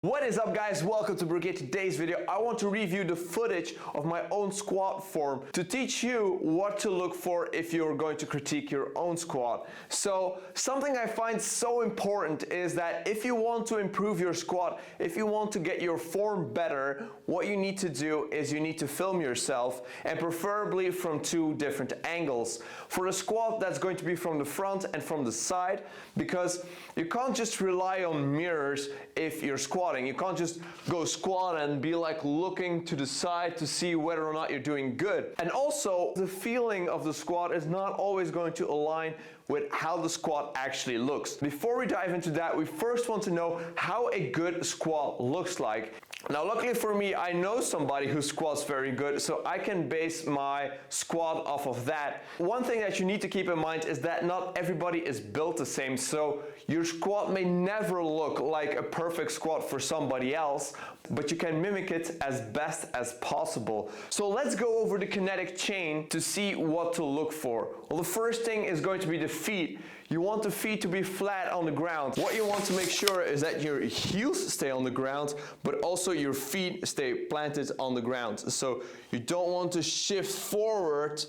What is up, guys? Welcome to Barrookie. Today's video I want to review the footage of my own squat form to teach you what to look for if you're going to critique your own squat. So something I find so important is that if you want to improve your squat, if you want to get your form better, what you need to do is you need to film yourself, and preferably from two different angles. For the squat, that's going to be from the front and from the side, because you can't just rely on mirrors if you're squatting. You can't just go squat and be like looking to the side to see whether or not you're doing good. And also, the feeling of the squat is not always going to align with how the squat actually looks. Before we dive into that, we first want to know how a good squat looks like. Now, luckily for me, I know somebody who squats very good, so I can base my squat off of that. One thing that you need to keep in mind is that not everybody is built the same, so your squat may never look like a perfect squat for somebody else, but you can mimic it as best as possible. So let's go over the kinetic chain to see what to look for. Well, the first thing is going to be the feet. You want the feet to be flat on the ground. What you want to make sure is that your heels stay on the ground, but also your feet stay planted on the ground. So you don't want to shift forward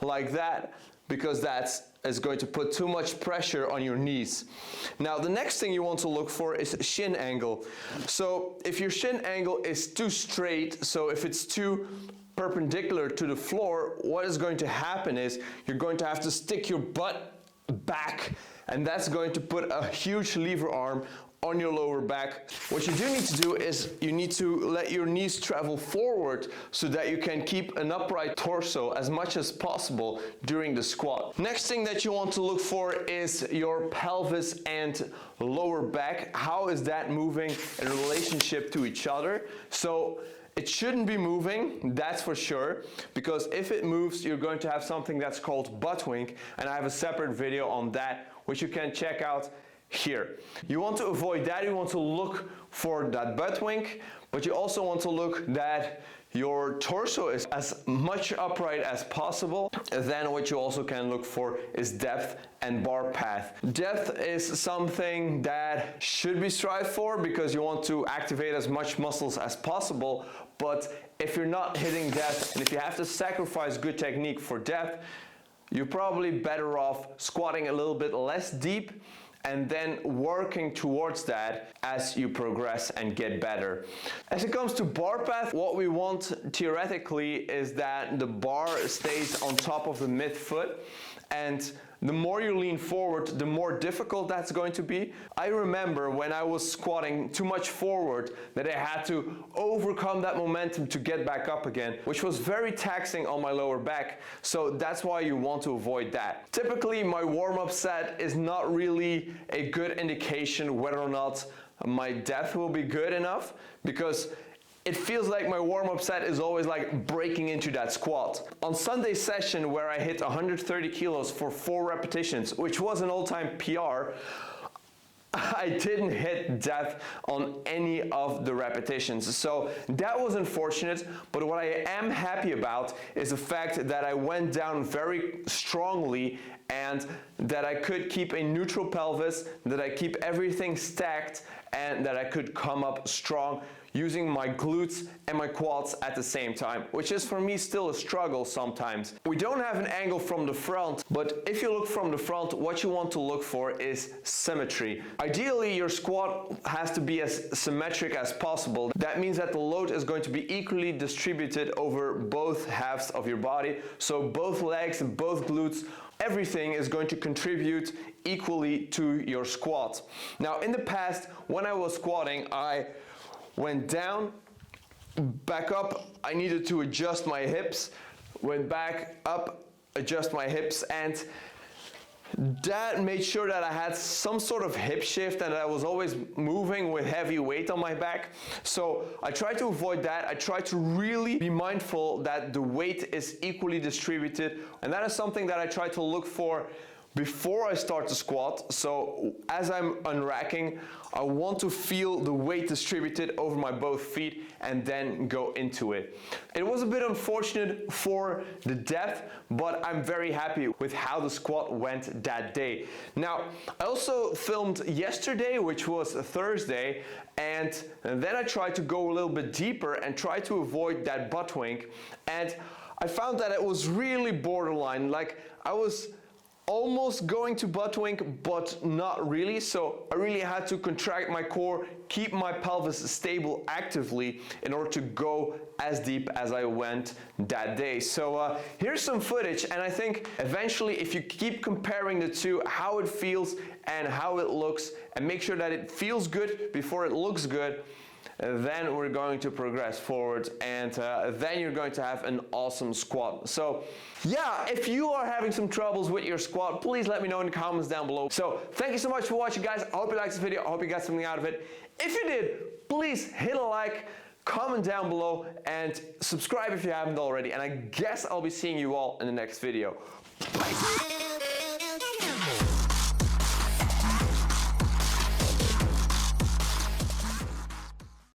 like that, because that is going to put too much pressure on your knees. Now, the next thing you want to look for is shin angle. So if your shin angle is too straight, so if it's too perpendicular to the floor, what is going to happen is you're going to have to stick your butt back, and that's going to put a huge lever arm on your lower back. What you do need to do is you need to let your knees travel forward so that you can keep an upright torso as much as possible during the squat. Next thing that you want to look for is your pelvis and lower back. How is that moving in relationship to each other? So it shouldn't be moving, that's for sure, because if it moves, you're going to have something that's called butt wink, and I have a separate video on that, which you can check out here. You want to avoid that. You want to look for that butt wink, but you also want to look that your torso is as much upright as possible. Then what you also can look for is depth and bar path. Depth is something that should be strived for because you want to activate as much muscles as possible, but if you're not hitting depth and if you have to sacrifice good technique for depth, you're probably better off squatting a little bit less deep and then working towards that as you progress and get better. As it comes to bar path, what we want theoretically is that the bar stays on top of the midfoot, and the more you lean forward, the more difficult that's going to be. I remember when I was squatting too much forward that I had to overcome that momentum to get back up again, which was very taxing on my lower back. So that's why you want to avoid that. Typically, my warm-up set is not really a good indication whether or not my depth will be good enough, because it feels like my warm-up set is always like breaking into that squat. On Sunday's session, where I hit 130 kilos for 4 repetitions, which was an all-time PR, I didn't hit depth on any of the repetitions. So that was unfortunate, but what I am happy about is the fact that I went down very strongly and that I could keep a neutral pelvis, that I keep everything stacked, and that I could come up strong using my glutes and my quads at the same time, which is for me still a struggle sometimes. We don't have an angle from the front, but if you look from the front, what you want to look for is symmetry. Ideally, your squat has to be as symmetric as possible. That means that the load is going to be equally distributed over both halves of your body, so both legs and both glutes, everything is going to contribute equally to your squat. Now, in the past, when I was squatting, I went down, back up, I needed to adjust my hips, went back up, adjust my hips, and that made sure that I had some sort of hip shift and that I was always moving with heavy weight on my back. So I try to avoid that. I try to really be mindful that the weight is equally distributed, and that is something that I try to look for before I start the squat. So as I'm unracking, I want to feel the weight distributed over my both feet and then go into it. It was a bit unfortunate for the depth, but I'm very happy with how the squat went that day. Now, I also filmed yesterday, which was a Thursday, and then I tried to go a little bit deeper and try to avoid that butt wink, and I found that it was really borderline. Like, I was almost going to butt wink, but not really. So I really had to contract my core, keep my pelvis stable actively in order to go as deep as I went that day. So here's some footage, and I think eventually if you keep comparing the two, how it feels and how it looks, and make sure that it feels good before it looks good, then we're going to progress forward, and then you're going to have an awesome squat. So yeah, if you are having some troubles with your squat, please let me know in the comments down below. So thank you so much for watching, guys. I hope you liked this video. I hope you got something out of it. If you did, please hit a like, comment down below, and subscribe if you haven't already. And I guess I'll be seeing you all in the next video. Bye.